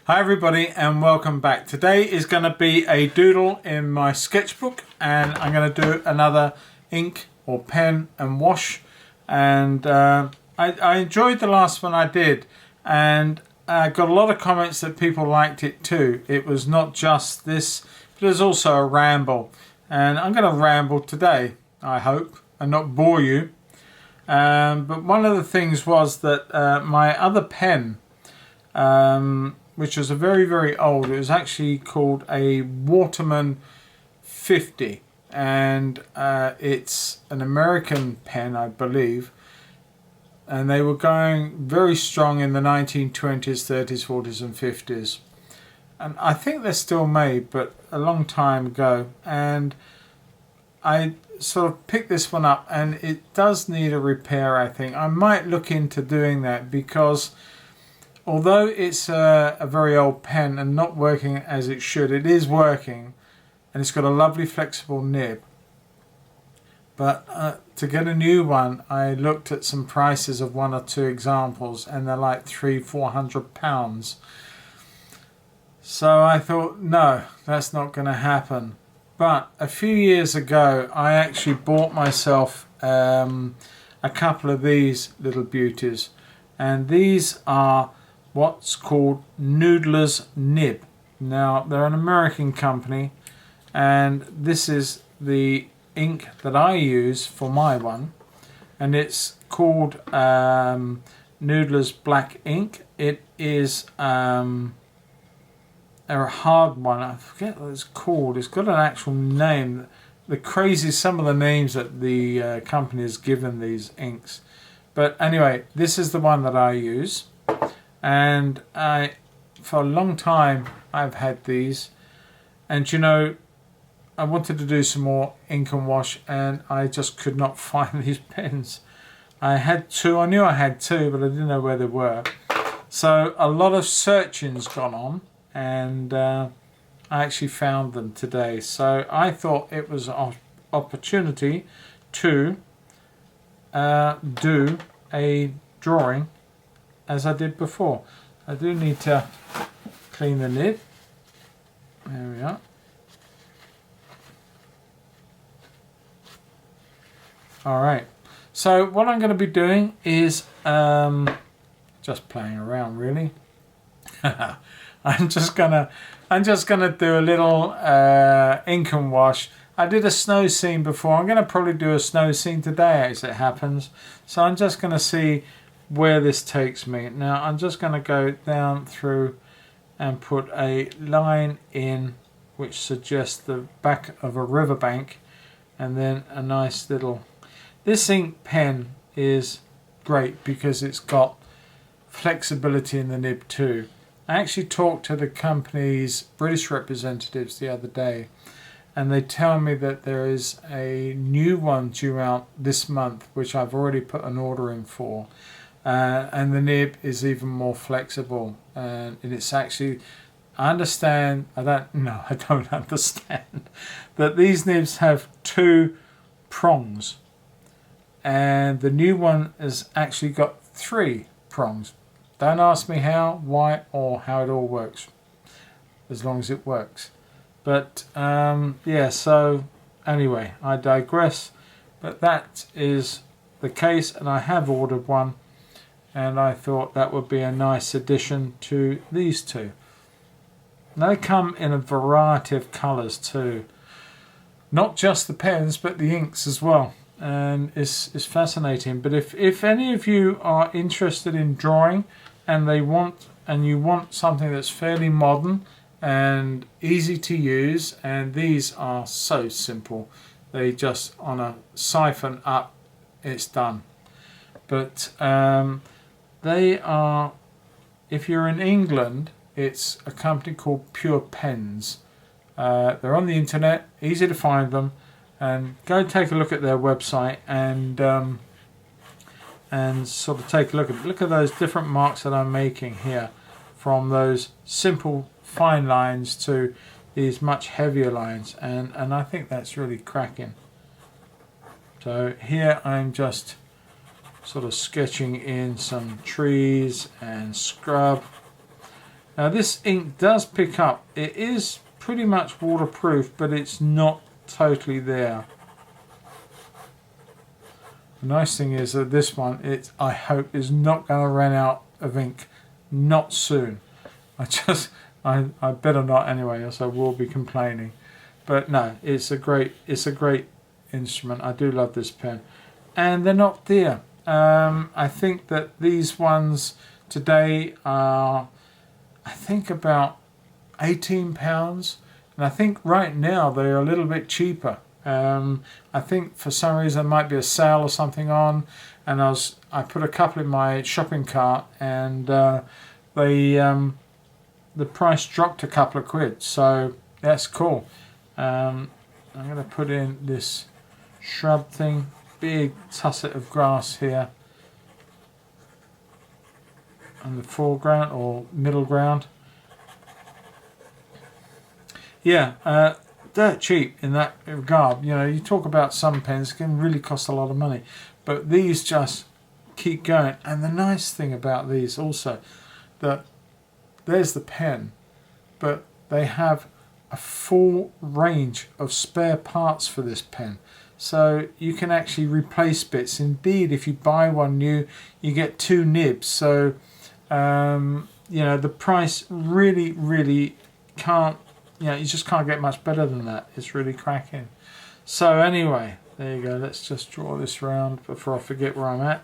Hi everybody and welcome back. Today is going to be a doodle in my sketchbook, and I'm going to do another ink or pen and wash, and I enjoyed the last one I did, and I got a lot of comments that people liked it too. It was not just this, but there's also a ramble, and I'm going to ramble today, I hope, and not bore you. But one of the things was that my other pen, which was a very old, it was actually called a Waterman 50, and it's an American pen, I believe, and they were going very strong in the 1920s, 30s, 40s and 50s, and I think they're still made, but a long time ago. And I sort of picked this one up, and it does need a repair. I think I might look into doing that, because although it's a very old pen and not working as it should, it is working, and it's got a lovely flexible nib. But to get a new one, I looked at some prices of one or two examples, and they're like £300-400. So I thought, no, that's not going to happen. But a few years ago, I actually bought myself a couple of these little beauties, and these are what's called Noodler's Nib. Now, they're an American company, and this is the ink that I use for my one, and it's called Noodler's Black Ink. It is a hard one. I forget what it's called. It's got an actual name. Some of the names that the company has given these inks. But anyway, this is the one that I use. And for a long time I've had these, and you know, I wanted to do some more ink and wash, and I just could not find these pens. I had two, I knew I had two, but I didn't know where they were. So a lot of searching's gone on, and I actually found them today. So I thought it was an opportunity to do a drawing as I did before. I do need to clean the nib. There we are. Alright, so what I'm going to be doing is just playing around, really. I'm just gonna do a little ink and wash. I did a snow scene before. I'm going to probably do a snow scene today, as it happens. So I'm just going to see where this takes me. Now I'm just going to go down through and put a line in which suggests the back of a riverbank, and then a nice little... This ink pen is great because it's got flexibility in the nib too. I actually talked to the company's British representatives the other day, and they tell me that there is a new one due out this month, which I've already put an order in for. And the nib is even more flexible, and it's actually, I don't understand that these nibs have two prongs, and the new one has actually got three prongs. Don't ask me how, why, or how it all works, as long as it works. But yeah, so anyway, I digress, but that is the case, and I have ordered one. And I thought that would be a nice addition to these two. They come in a variety of colours too. Not just the pens, but the inks as well. And it's fascinating. But if any of you are interested in drawing, and you want something that's fairly modern and easy to use, and these are so simple. They just, on a siphon up, it's done. But they are, if you're in England, it's a company called Pure Pens. They're on the internet, easy to find them, and go take a look at their website and sort of take a look at those different marks that I'm making here, from those simple fine lines to these much heavier lines, and I think that's really cracking. So here I'm just sort of sketching in some trees and scrub, Now this ink does pick up. It is pretty much waterproof, but it's not totally there. The nice thing is that this one, I hope, is not going to run out of ink. Not soon. I better not anyway, else I will be complaining. But no, it's a great instrument. I do love this pen, and they're not dear. I think that these ones today are, I think, about £18, and I think right now they're a little bit cheaper. I think for some reason there might be a sale or something on, and I put a couple in my shopping cart, and the price dropped a couple of quid, so that's cool. I'm going to put in this shrub thing, big tusset of grass here on the foreground or middle ground. Yeah, dirt cheap in that regard. You know, you talk about some pens can really cost a lot of money, but these just keep going. And the nice thing about these also, that there's the pen, but they have a full range of spare parts for this pen, so you can actually replace bits. Indeed, if you buy one new, you get 2 nibs. So you know, the price really can't, you know, you just can't get much better than that. It's really cracking. So anyway, there you go. Let's just draw this round before I forget where I'm at.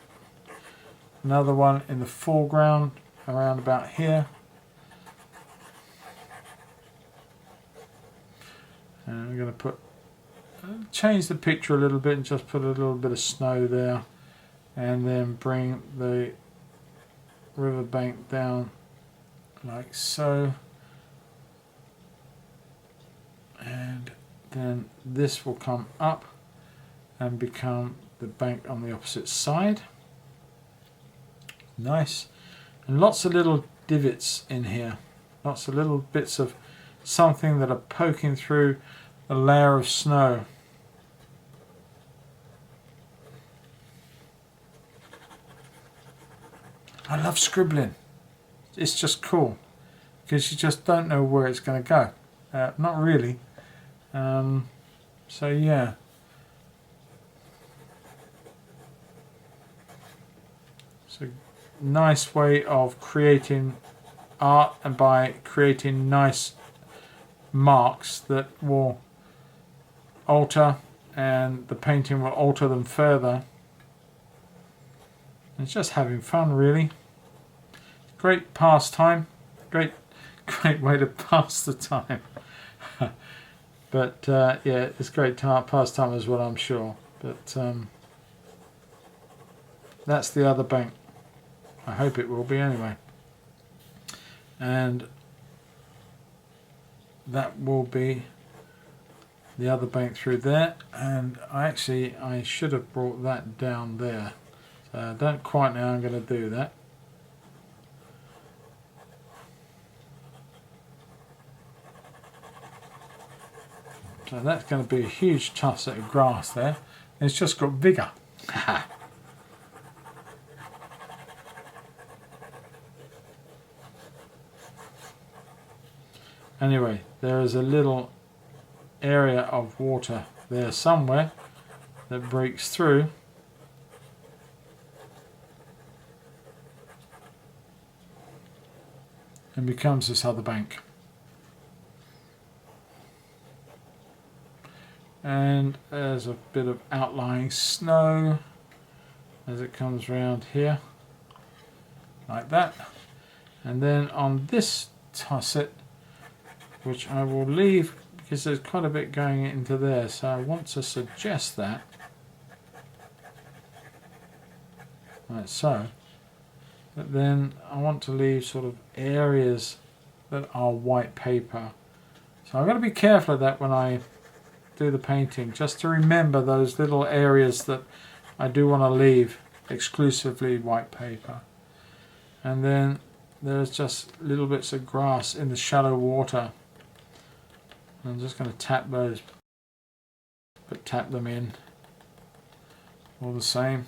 Another one in the foreground around about here. And I'm going to change the picture a little bit and just put a little bit of snow there, and then bring the riverbank down like so, and then this will come up and become the bank on the opposite side. Nice. And lots of little divots in here, lots of little bits of something that are poking through a layer of snow. I love scribbling. It's just cool because you just don't know where it's going to go. Not really. So yeah. It's a nice way of creating art, and by creating nice marks that will alter, and the painting will alter them further. It's just having fun, really. Great pastime, great way to pass the time. But yeah, it's great pastime as well, I'm sure. But that's the other bank. I hope it will be anyway. And that will be the other bank through there. And I should have brought that down there. So I don't quite know how I'm going to do that. So that's going to be a huge tusset of grass there. It's just got vigor. Anyway, there is a little area of water there somewhere that breaks through. And becomes this other bank. And there's a bit of outlying snow as it comes round here, like that. And then on this tusset, which I will leave because there's quite a bit going into there, so I want to suggest that, like so. But then I want to leave sort of areas that are white paper. So I've got to be careful of that when I do the painting, just to remember those little areas that I do want to leave exclusively white paper. And then there's just little bits of grass in the shallow water. I'm just going to tap those, but tap them in all the same.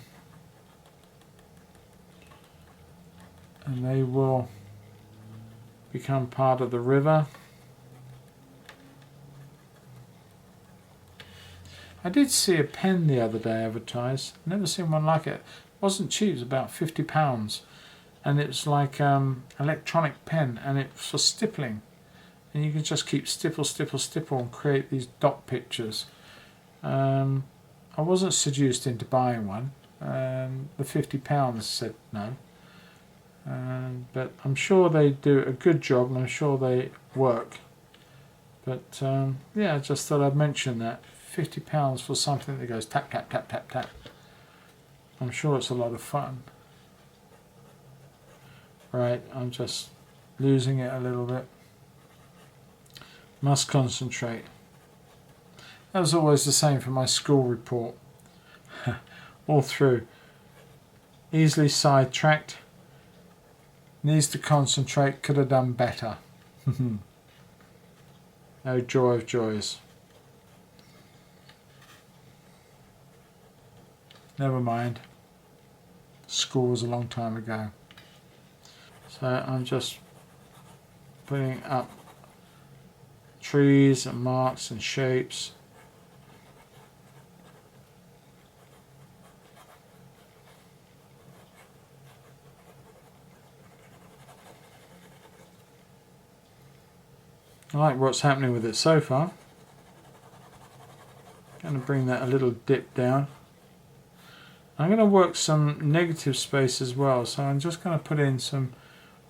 And they will become part of the river. I did see a pen the other day advertised. Never seen one like it. It wasn't cheap, it was about £50. And it was like electronic pen, and it was for stippling. And you can just keep stipple, stipple, stipple and create these dot pictures. I wasn't seduced into buying one. The £50 said no. But I'm sure they do a good job, and I'm sure they work. But yeah, I just thought I'd mention that. £50 for something that goes tap, tap, tap, tap, tap. I'm sure it's a lot of fun. Right, I'm just losing it a little bit. Must concentrate. That was always the same for my school report. All through. Easily sidetracked. Needs to concentrate. Could have done better. No joy of joys. Never mind. School was a long time ago. So I'm just putting up trees and marks and shapes. I like what's happening with it so far. Going to bring that a little dip down. I'm going to work some negative space as well, so I'm just going to put in some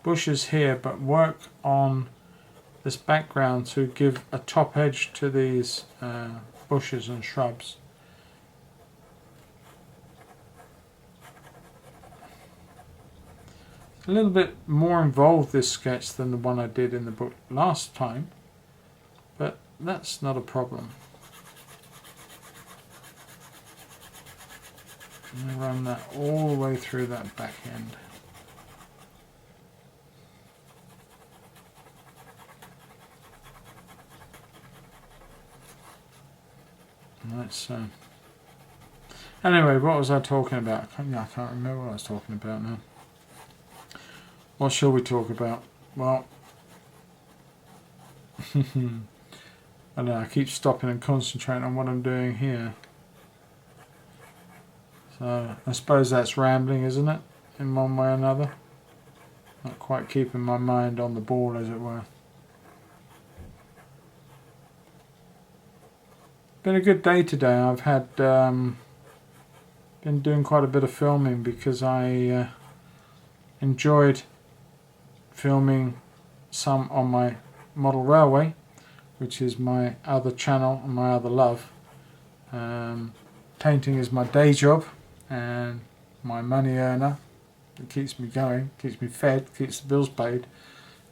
bushes here, but work on this background to give a top edge to these bushes and shrubs. A little bit more involved, this sketch, than the one I did in the book last time, but that's not a problem. I'm going to run that all the way through that back end. That's anyway, what was I talking about? I can't remember what I was talking about now. What shall we talk about? Well, I don't know, I keep stopping and concentrating on what I'm doing here. So I suppose that's rambling, isn't it? In one way or another. Not quite keeping my mind on the ball, as it were. Been a good day today. I've had been doing quite a bit of filming because I enjoyed filming some on my model railway, which is my other channel and my other love. Painting is my day job and my money earner. It keeps me going, keeps me fed, keeps the bills paid.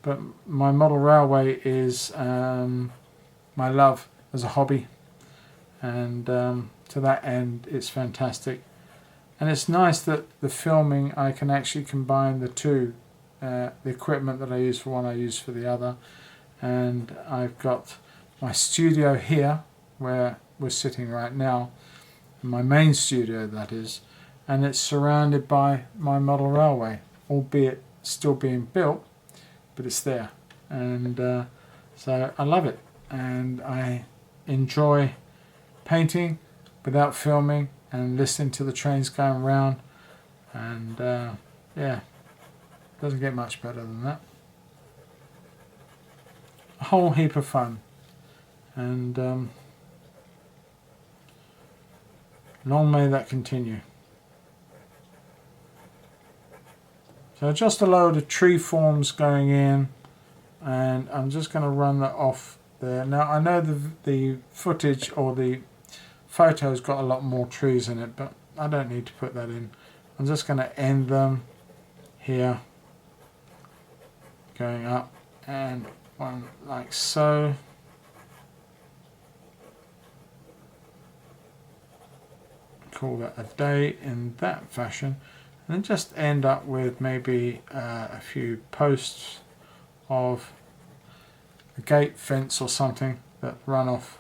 But my model railway is my love as a hobby, and to that end it's fantastic. And it's nice that the filming, I can actually combine the two, the equipment that I use for one I use for the other. And I've got my studio here where we're sitting right now, my main studio that is, and it's surrounded by my model railway, albeit still being built, but it's there. And so I love it, and I enjoy painting without filming and listening to the trains going round, and yeah, doesn't get much better than that. A whole heap of fun, and long may that continue. So just a load of tree forms going in, and I'm just going to run that off there. Now I know the footage or the photo's got a lot more trees in it, but I don't need to put that in. I'm just going to end them here, going up, and one like so. Call that a day in that fashion, and then just end up with maybe a few posts of a gate fence or something that run off.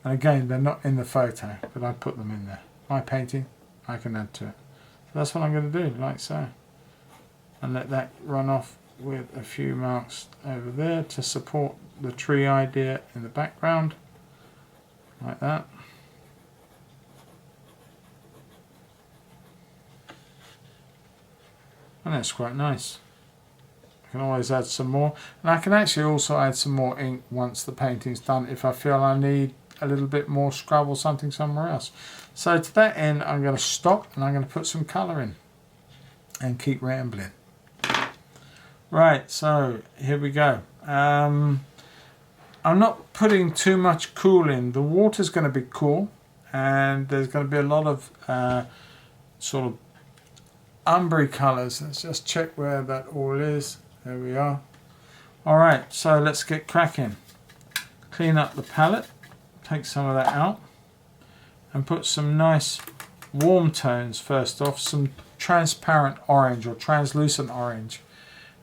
And again, they're not in the photo, but I put them in there. My painting, I can add to it. So that's what I'm going to do, like so. And let that run off with a few marks over there to support the tree idea in the background, like that. And that's quite nice. I can always add some more, and I can actually also add some more ink once the painting's done if I feel I need a little bit more scrub or something somewhere else. So to that end, I'm going to stop and I'm going to put some colour in and keep rambling. Right, so here we go. I'm not putting too much cool in. The water's going to be cool, and there's going to be a lot of sort of umbery colours. Let's just check where that all is. There we are. Alright, so let's get cracking. Clean up the palette, take some of that out, and put some nice warm tones first off, some transparent orange or translucent orange.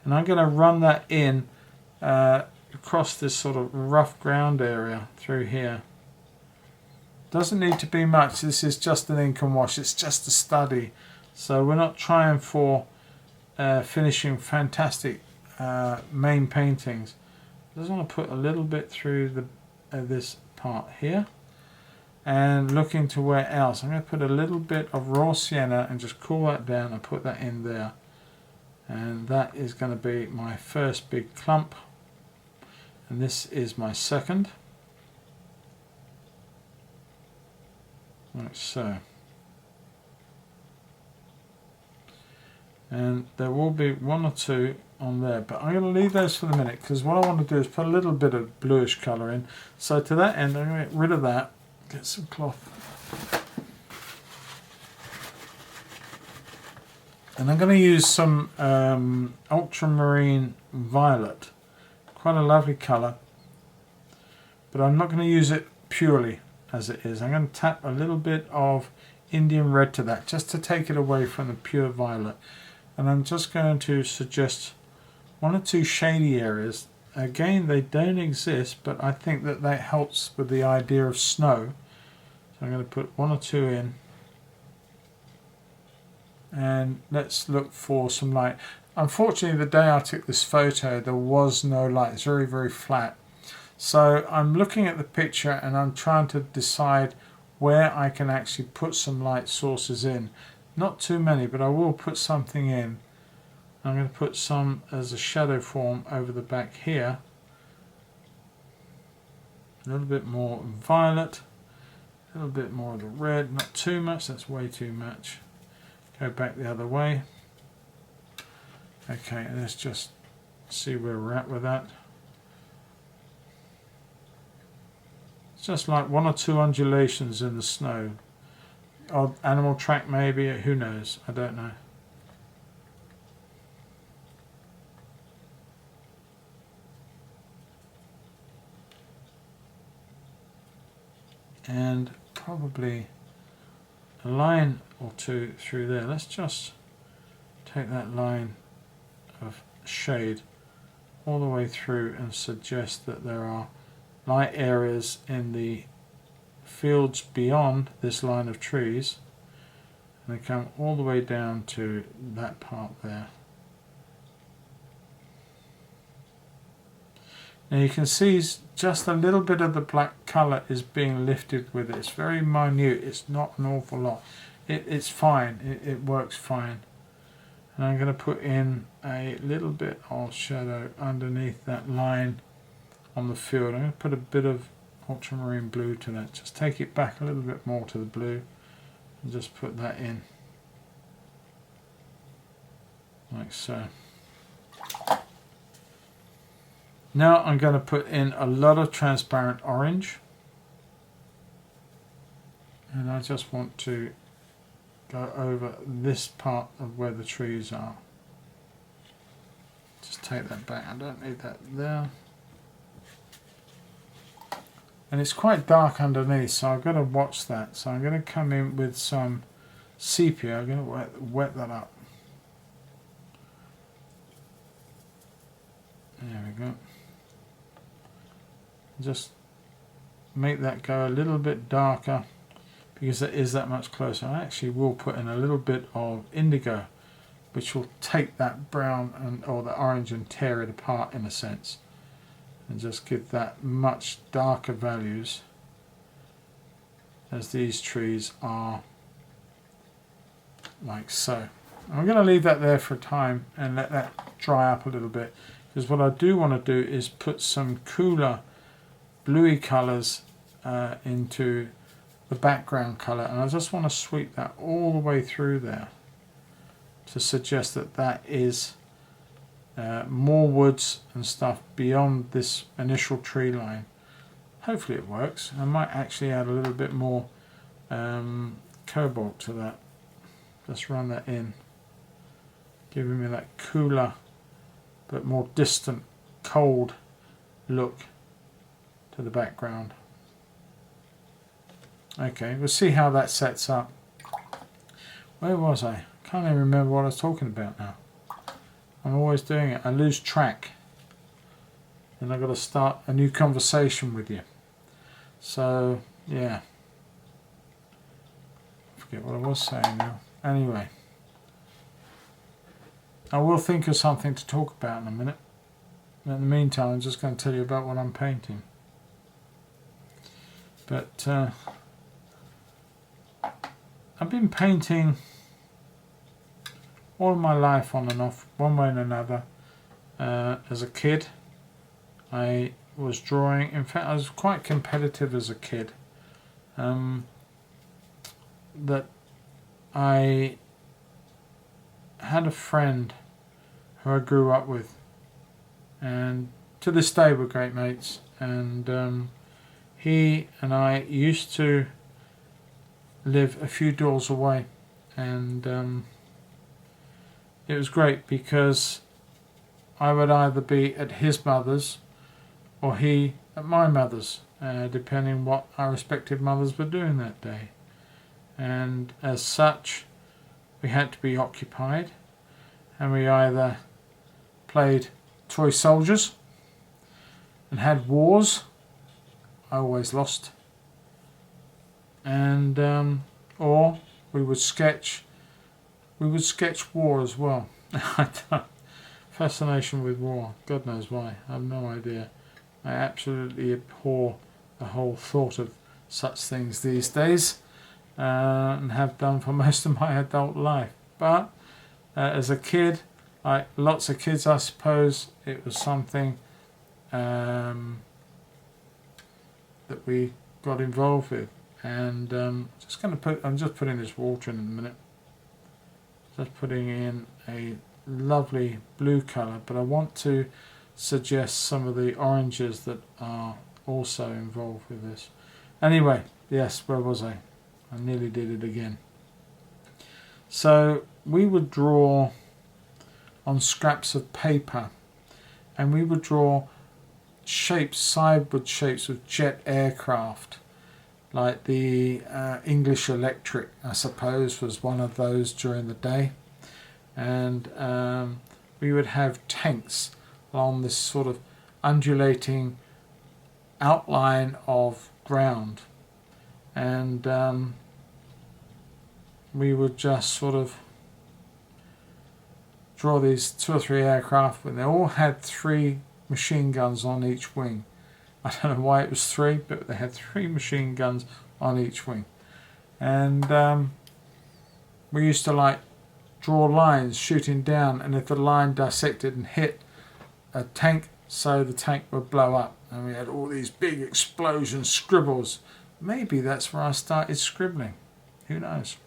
And I'm going to run that in across this sort of rough ground area through here. Doesn't need to be much. This is just an ink and wash. It's just a study. So we're not trying for finishing fantastic main paintings. I just want to put a little bit through the this part here. And look into where else. I'm going to put a little bit of raw sienna and just cool that down and put that in there. And that is going to be my first big clump, and this is my second, like so. And there will be one or two on there, but I'm going to leave those for the minute because what I want to do is put a little bit of bluish colour in. So to that end, I'm going to get rid of that, get some cloth. And I'm going to use some ultramarine violet, quite a lovely colour, but I'm not going to use it purely as it is. I'm going to tap a little bit of Indian red to that just to take it away from the pure violet. And I'm just going to suggest one or two shady areas. Again, they don't exist, but I think that that helps with the idea of snow. So I'm going to put one or two in. And let's look for some light. Unfortunately, the day I took this photo, there was no light. It's very, very flat. So I'm looking at the picture and I'm trying to decide where I can actually put some light sources in. Not too many, but I will put something in. I'm going to put some as a shadow form over the back here. A little bit more violet, a little bit more of the red, not too much, that's way too much. Go back the other way. Okay, let's just see where we're at with that. It's just like one or two undulations in the snow. Odd animal track maybe, who knows, I don't know. And probably a line or two through there. Let's just take that line of shade all the way through and suggest that there are light areas in the fields beyond this line of trees, and they come all the way down to that part there. Now you can see just a little bit of the black colour is being lifted with it. It's very minute, it's not an awful lot. It's fine, it works fine. And I'm going to put in a little bit of shadow underneath that line on the field. I'm going to put a bit of ultramarine blue to that. Just take it back a little bit more to the blue and just put that in. Like so. Now I'm going to put in a lot of transparent orange. And I just want to go over this part of where the trees are. Just take that back, I don't need that there. And it's quite dark underneath, so I've got to watch that. So I'm going to come in with some sepia, I'm going to wet that up. There we go. Just make that go a little bit darker because it is that much closer. I actually will put in a little bit of indigo which will take that brown or the orange and tear it apart in a sense, and just give that much darker values as these trees are, like so. I'm going to leave that there for a time and let that dry up a little bit, because what I do want to do is put some cooler bluey colours into the background colour, and I just want to sweep that all the way through there to suggest that that is more woods and stuff beyond this initial tree line. Hopefully it works. I might actually add a little bit more cobalt to that. Just run that in, giving me that cooler but more distant, cold look to the background. Okay, we'll see how that sets up. Where was I? Can't even remember what I was talking about now. I'm always doing it. I lose track. And I've got to start a new conversation with you. So, yeah. I forget what I was saying now. Anyway. I will think of something to talk about in a minute. In the meantime, I'm just going to tell you about what I'm painting. But I've been painting all of my life on and off, one way and another. As a kid, I was drawing. In fact, I was quite competitive as a kid. That I had a friend who I grew up with, and to this day we're great mates, and he and I used to live a few doors away, and it was great because I would either be at his mother's or he at my mother's, depending what our respective mothers were doing that day. And as such, we had to be occupied, and we either played toy soldiers and had wars. I always lost. And or we would sketch war as well. Fascination with war, God knows why, I have no idea. I absolutely abhor the whole thought of such things these days, and have done for most of my adult life. But as a kid, like lots of kids I suppose, it was something that we got involved with. And I'm just putting this water in a minute. Just putting in a lovely blue colour, but I want to suggest some of the oranges that are also involved with this. Anyway, yes, where was I? I nearly did it again. So we would draw on scraps of paper, and we would draw shapes, sideward shapes of jet aircraft, like the English Electric, I suppose, was one of those during the day. And we would have tanks along this sort of undulating outline of ground, and we would just sort of draw these 2 or 3 aircraft, and they all had 3 machine guns on each wing. I don't know why it was 3, but they had 3 machine guns on each wing. And we used to like draw lines shooting down, and if the line dissected and hit a tank, so the tank would blow up. And we had all these big explosion scribbles. Maybe that's where I started scribbling. Who knows?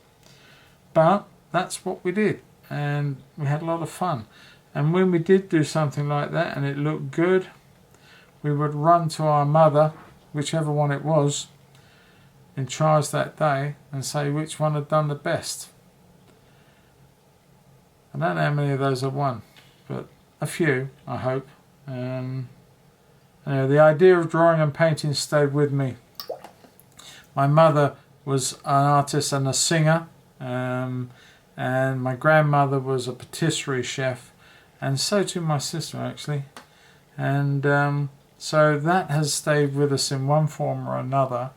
But that's what we did, and we had a lot of fun. And when we did do something like that and it looked good, we would run to our mother, whichever one it was, in charge that day, and say which one had done the best. I don't know how many of those I won, but a few, I hope. Anyway, the idea of drawing and painting stayed with me. My mother was an artist and a singer, and my grandmother was a patisserie chef, and so too my sister actually. And so that has stayed with us in one form or another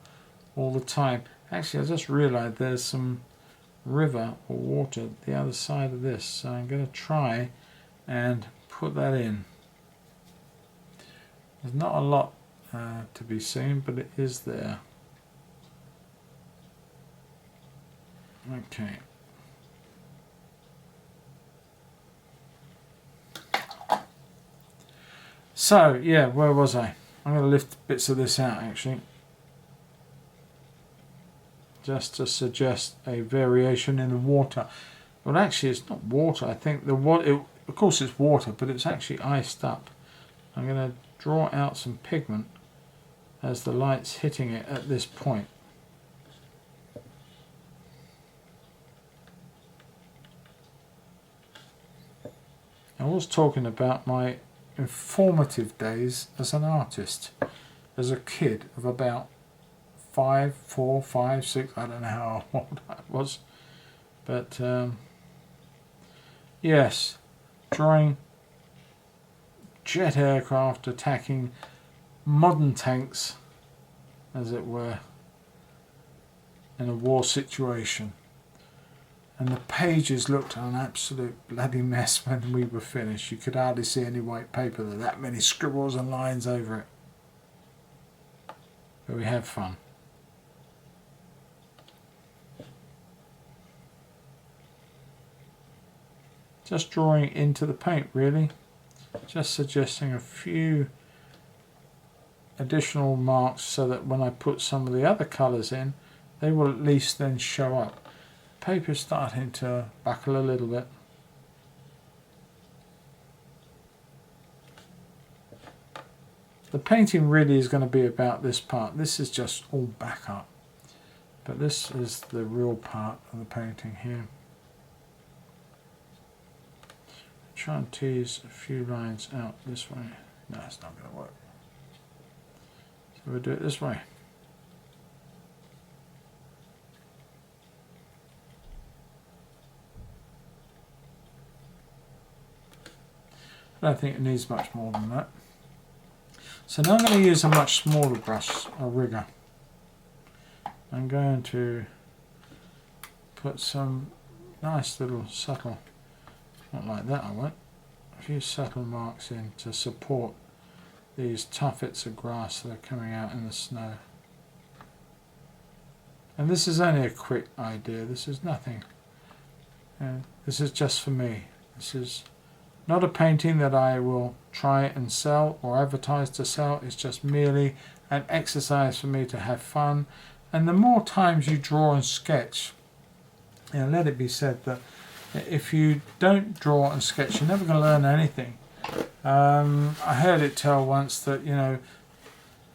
all the time. Actually, I just realised there's some river or water the other side of this. So I'm going to try and put that in. There's not a lot to be seen, but it is there. Okay. So, yeah, where was I? I'm going to lift bits of this out actually, just to suggest a variation in the water. Well, actually it's not water. I think the water, of course it's water, but it's actually iced up. I'm going to draw out some pigment as the light's hitting it at this point. I was talking about my informative days as an artist, as a kid of about 5, 4, 5, 6, I don't know how old I was, but yes, drawing jet aircraft attacking modern tanks, as it were, in a war situation. And the pages looked an absolute bloody mess when we were finished. You could hardly see any white paper. There were that many scribbles and lines over it. But we had fun. Just drawing into the paint really. Just suggesting a few additional marks so that when I put some of the other colours in, they will at least then show up. Paper's starting to buckle a little bit. The painting really is going to be about this part. This is just all backup, but this is the real part of the painting here. Try and tease a few lines out this way. No, it's not going to work. So we'll do it this way. I don't think it needs much more than that. So now I'm going to use a much smaller brush, a rigger. I'm going to put some nice little subtle, not like that I won't, a few subtle marks in to support these tuffets of grass that are coming out in the snow. And this is only a quick idea, this is nothing. This is just for me. This is not a painting that I will try and sell or advertise to sell. It's just merely an exercise for me to have fun. And the more times you draw and sketch, let it be said that if you don't draw and sketch, you're never going to learn anything. I heard it tell once that,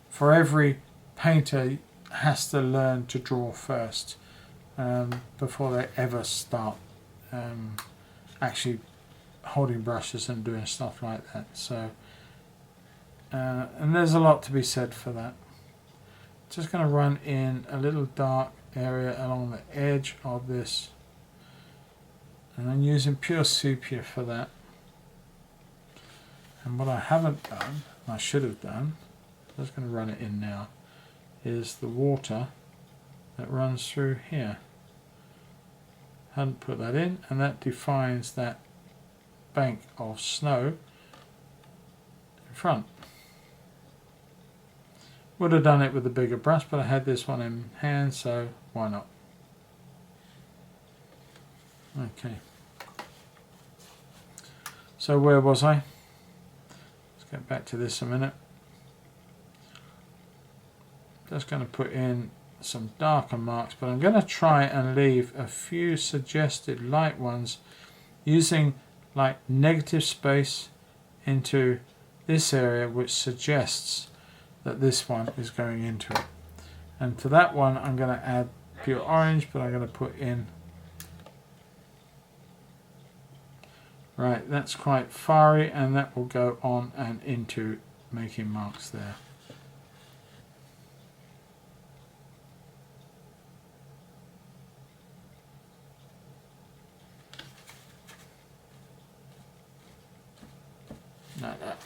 for every painter has to learn to draw first before they ever start actually holding brushes and doing stuff like that. So and there's a lot to be said for that. Just going to run in a little dark area along the edge of this, and I'm using pure sepia for that. And what I haven't done, I should have done, I'm just going to run it in now, is the water that runs through here. Hadn't put that in, and that defines that bank of snow in front. Would have done it with a bigger brush, but I had this one in hand, so why not? Okay. So where was I? Let's get back to this a minute. Just going to put in some darker marks, but I'm going to try and leave a few suggested light ones using like negative space into this area, which suggests that this one is going into it. And to that one I'm going to add pure orange, but I'm going to put in, right, that's quite fiery, and that will go on and into making marks there. Like that.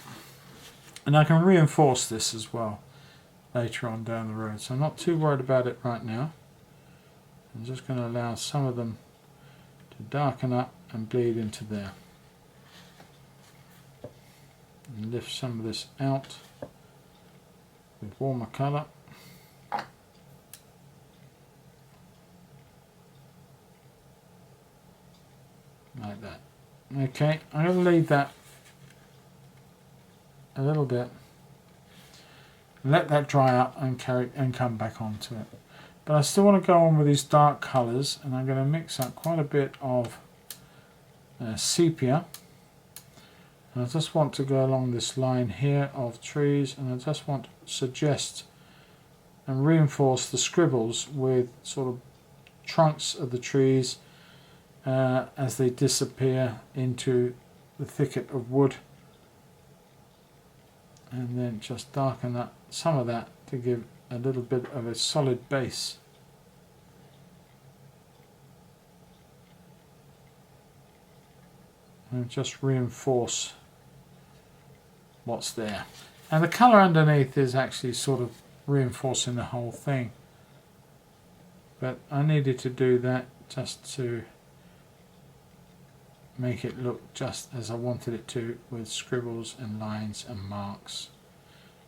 And I can reinforce this as well later on down the road, so I'm not too worried about it right now. I'm just going to allow some of them to darken up and bleed into there. And lift some of this out with warmer colour. Like that. Okay, I'm going to leave that a little bit. Let that dry up and come back onto it. But I still want to go on with these dark colours, and I'm going to mix up quite a bit of sepia. And I just want to go along this line here of trees, and I just want to suggest and reinforce the scribbles with sort of trunks of the trees as they disappear into the thicket of wood, and then just darken up some of that to give a little bit of a solid base. And just reinforce what's there. And the colour underneath is actually sort of reinforcing the whole thing. But I needed to do that just to make it look just as I wanted it to, with scribbles and lines and marks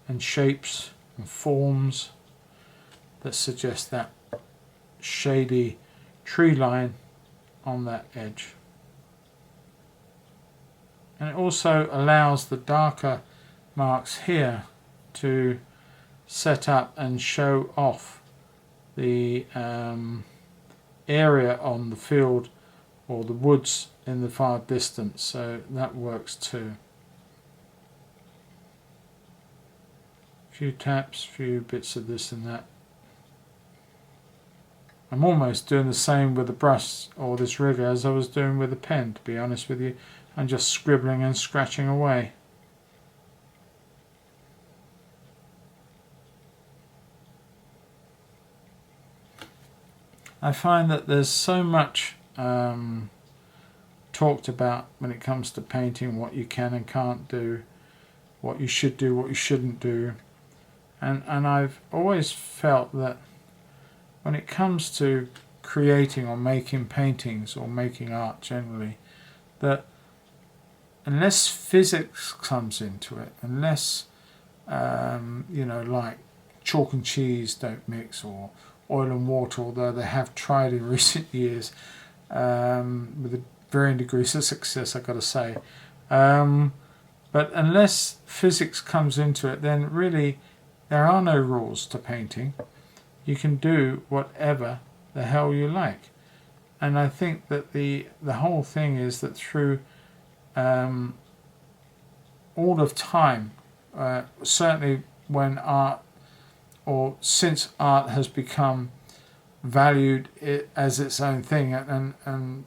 and shapes and forms that suggest that shady tree line on that edge. And it also allows the darker marks here to set up and show off the area on the field or the woods in the far distance, so that works too. Few taps, few bits of this and that. I'm almost doing the same with the brush or this rigger as I was doing with the pen, to be honest with you. I'm just scribbling and scratching away. I find that there's so much talked about when it comes to painting, what you can and can't do, what you should do, what you shouldn't do. And I've always felt that when it comes to creating or making paintings or making art generally, that unless physics comes into it, unless you know, like chalk and cheese don't mix, or oil and water, although they have tried in recent years with varying degrees of success, I've got to say. But unless physics comes into it, then really there are no rules to painting. You can do whatever the hell you like. And I think that the whole thing is that through all of time, certainly when art, or since art has become valued as its own thing, and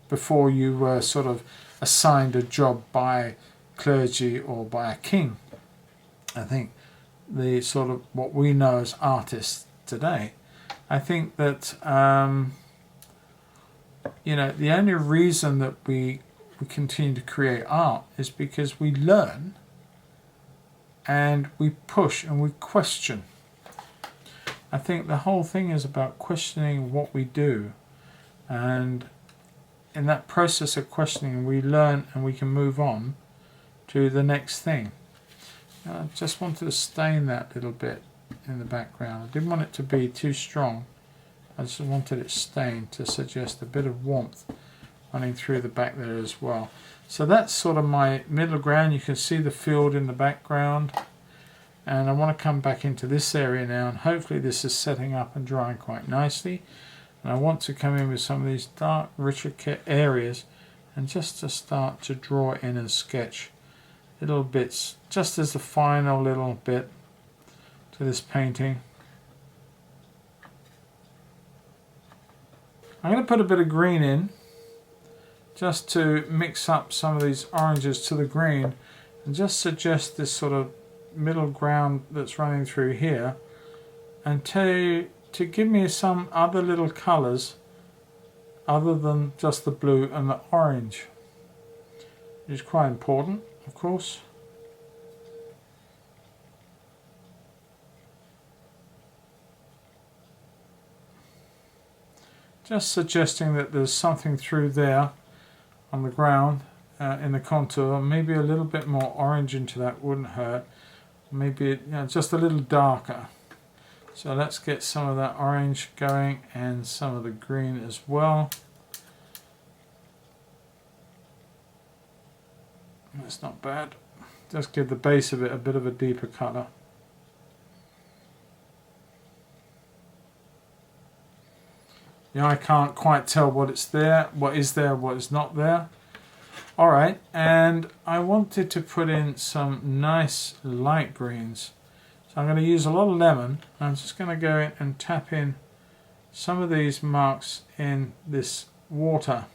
before you were sort of assigned a job by clergy or by a king, I think the sort of what we know as artists today, I think that you know, the only reason that we continue to create art is because we learn and we push and we question. I think the whole thing is about questioning what we do, and in that process of questioning we learn and we can move on to the next thing. I just wanted to stain that little bit in the background. I didn't want it to be too strong. I just wanted it stained to suggest a bit of warmth running through the back there as well. So that's sort of my middle ground. You can see the field in the background, and I want to come back into this area now, and hopefully this is setting up and drying quite nicely. And I want to come in with some of these dark, richer areas, and just to start to draw in and sketch little bits, just as the final little bit to this painting. I'm going to put a bit of green in, just to mix up some of these oranges to the green, and just suggest this sort of middle ground that's running through here, and to give me some other little colours other than just the blue and the orange, which is quite important, of course. just suggesting that there's something through there on the ground in the contour. Maybe a little bit more orange into that wouldn't hurt. Maybe just a little darker. So let's get some of that orange going and some of the green as well. That's not bad. Just give the base of it a bit of a deeper colour. Yeah, I can't quite tell what is there, what is not there. Alright, and I wanted to put in some nice light greens. So I'm going to use a lot of lemon. I'm just going to go in and tap in some of these marks in this water.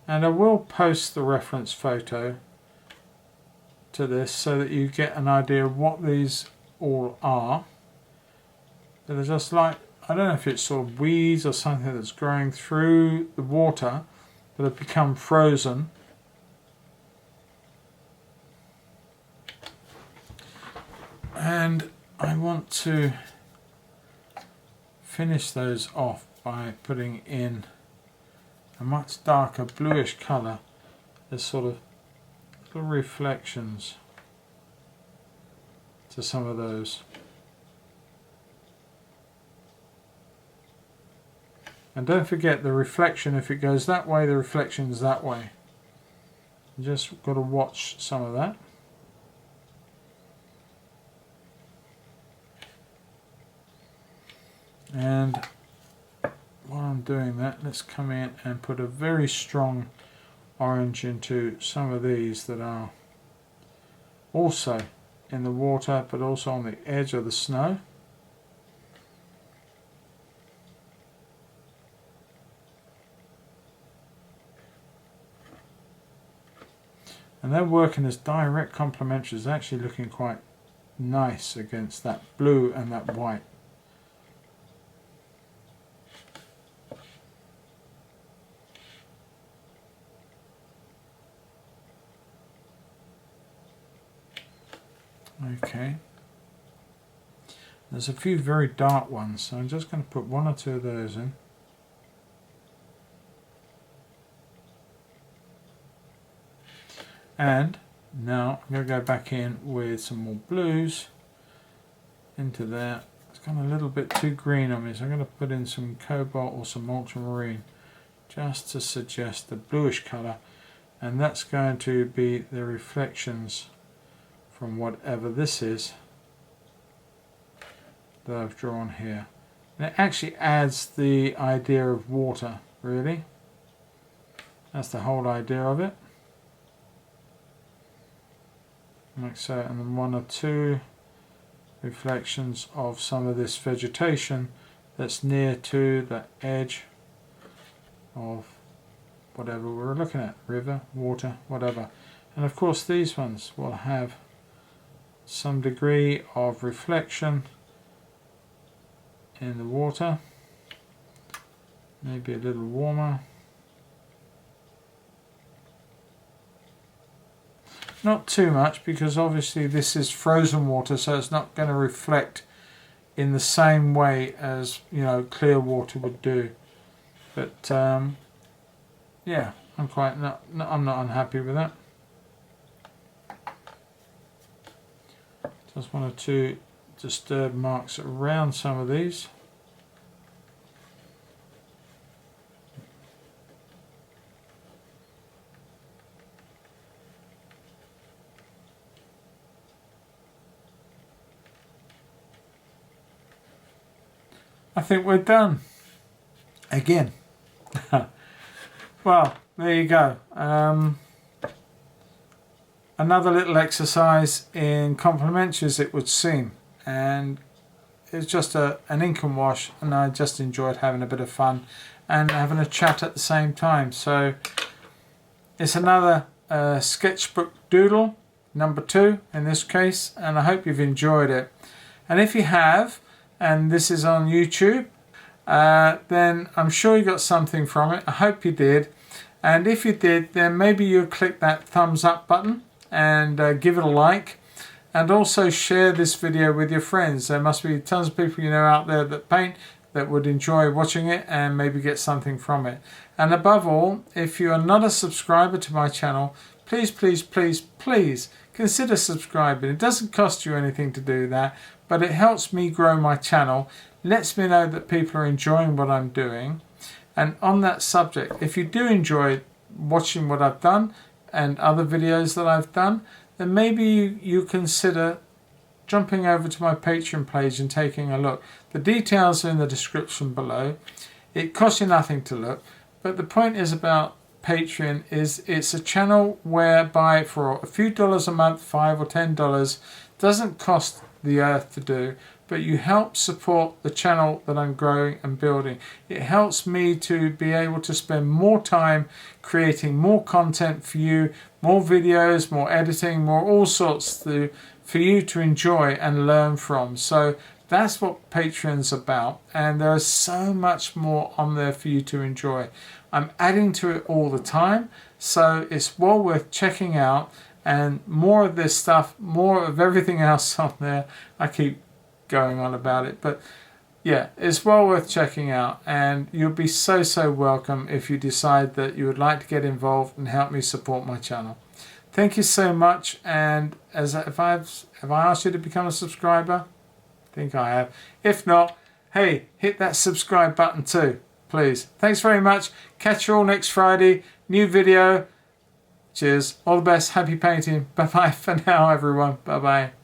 And I will post the reference photo to this so that you get an idea of what these all are. But they're just like, I don't know if it's sort of weeds or something that's growing through the water that have become frozen. And I want to finish those off by putting in a much darker bluish colour as sort of little reflections to some of those. And don't forget the reflection, if it goes that way, the reflection is that way. You just got to watch some of that. And while I'm doing that, let's come in and put a very strong orange into some of these that are also in the water but also on the edge of the snow. And they're working as direct complementary. It's actually looking quite nice against that blue and that white. Okay. There's a few very dark ones, so I'm just going to put one or two of those in. And now I'm going to go back in with some more blues into there. It's gone a little bit too green on me, so I'm going to put in some cobalt or some ultramarine just to suggest the bluish colour, and that's going to be the reflections from whatever this is that I've drawn here. And it actually adds the idea of water, really. That's the whole idea of it. Like so, and then one or two reflections of some of this vegetation that's near to the edge of whatever we're looking at, river, water, whatever. And of course these ones will have some degree of reflection in the water, maybe a little warmer. Not too much, because obviously this is frozen water, so it's not going to reflect in the same way as, you know, clear water would do. But yeah, I'm not unhappy with that. Just one or two disturbed marks around some of these. I think we're done. Again. Well, there you go. Another little exercise in complementaries, it would seem. And it's just an ink and wash, and I just enjoyed having a bit of fun and having a chat at the same time. So it's another sketchbook doodle, number 2 in this case, and I hope you've enjoyed it. And if you have, and this is on YouTube, then I'm sure you got something from it. I hope you did. And if you did, then maybe you'll click that thumbs up button and give it a like. And also share this video with your friends. There must be tons of people you know out there that paint. that would enjoy watching it and maybe get something from it. And above all, if you are not a subscriber to my channel, please, please, please, please consider subscribing. It doesn't cost you anything to do that, but it helps me grow my channel, lets me know that people are enjoying what I'm doing. And on that subject, if you do enjoy watching what I've done and other videos that I've done, then maybe you consider jumping over to my Patreon page and taking a look. The details are in the description below. It costs you nothing to look, but the point is about Patreon is it's a channel whereby for a few dollars a month, $5 or $10, doesn't cost the earth to do, but you help support the channel that I'm growing and building. It helps me to be able to spend more time creating more content for you, more videos, more editing, more all sorts for you to enjoy and learn from. So that's what Patreon's about, and there is so much more on there for you to enjoy. I'm adding to it all the time, so it's well worth checking out, and more of this stuff, more of everything else on there. I keep going on about it, but yeah, it's well worth checking out, and you'll be so welcome if you decide that you would like to get involved and help me support my channel. Thank you so much, and have I asked you to become a subscriber? I think I have. If not, hey, hit that subscribe button too, please. Thanks very much. Catch you all next Friday. New video. Cheers. All the best. Happy painting. Bye bye for now, everyone. Bye bye.